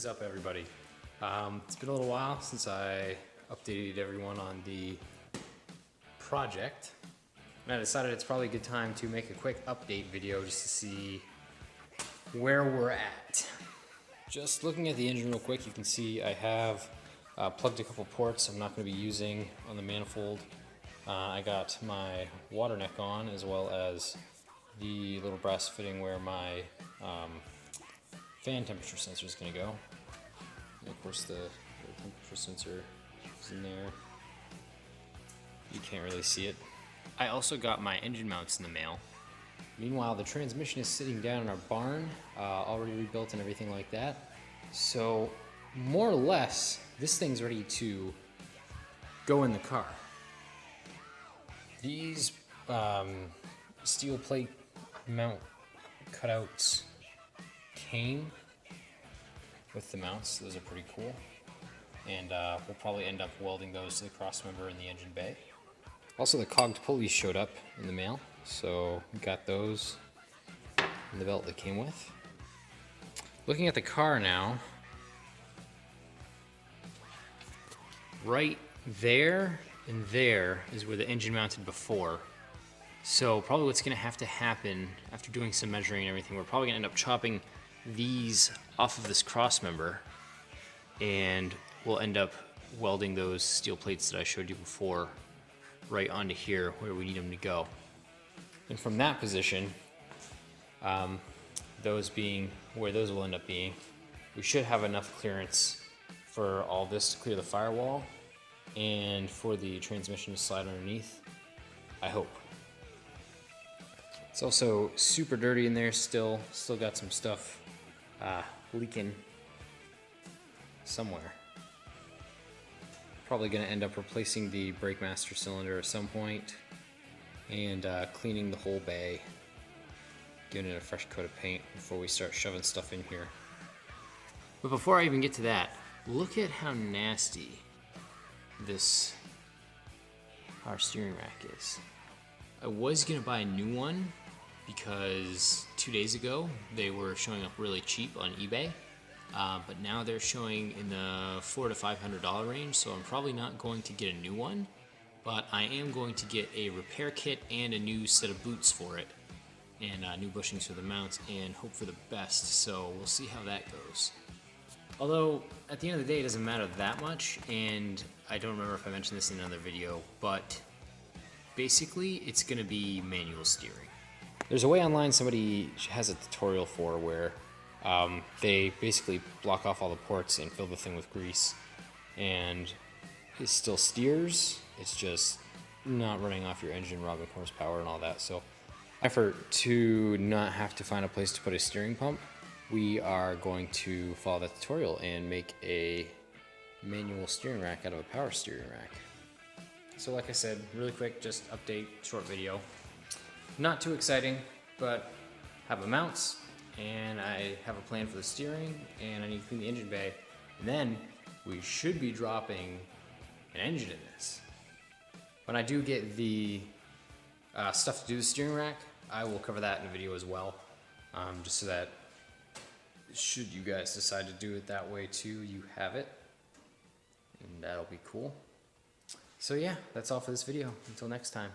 is up, everybody? It's been a little while since I updated everyone on the project, and I decided it's probably a good time to make a quick update video just to see where we're at. Just looking at the engine real quick, you can see I have plugged a couple ports I'm not going to be using on the manifold. I got my water neck on, as well as the little brass fitting where my fan temperature sensor is going to go. And of course the temperature sensor is in there. You can't really see it. I also got my engine mounts in the mail. Meanwhile, the transmission is sitting down in our barn, already rebuilt and everything like that. So more or less, this thing's ready to go in the car. These steel plate mount cutouts came with the mounts. Those are pretty cool, and we'll probably end up welding those to the cross member in the engine bay. Also, the cogged pulleys showed up in the mail, so we got those in the belt that came with. Looking at the car now, right there and there is where the engine mounted before. So probably what's going to have to happen after doing some measuring and everything, we're probably going to end up chopping these off of this cross member, and we'll end up welding those steel plates that I showed you before right onto here where we need them to go. And from that position, those being where those will end up being, we should have enough clearance for all this to clear the firewall and for the transmission to slide underneath, I hope. It's also super dirty in there still got some stuff leaking somewhere. Probably going to end up replacing the brake master cylinder at some point and cleaning the whole bay, giving it a fresh coat of paint before we start shoving stuff in here. But before I even get to that, look at how nasty this power steering rack is. I was going to buy a new one because 2 days ago they were showing up really cheap on eBay, but now they're showing in the $400 to $500 range, so I'm probably not going to get a new one, but I am going to get a repair kit and a new set of boots for it, and new bushings for the mounts, and hope for the best. So we'll see how that goes. Although at the end of the day it doesn't matter that much, and I don't remember if I mentioned this in another video, but basically it's going to be manual steering. There's a way online somebody has a tutorial for where they basically block off all the ports and fill the thing with grease, and it still steers. It's just not running off your engine, robbing horsepower and all that. So effort to not have to find a place to put a steering pump, we are going to follow that tutorial and make a manual steering rack out of a power steering rack. So like I said, really quick, just update, short video. Not too exciting, but have the mounts, and I have a plan for the steering, and I need to clean the engine bay, and then we should be dropping an engine in this. When I do get the stuff to do the steering rack, I will cover that in a video as well, just so that should you guys decide to do it that way too, you have it, and that'll be cool. So yeah, that's all for this video. Until next time.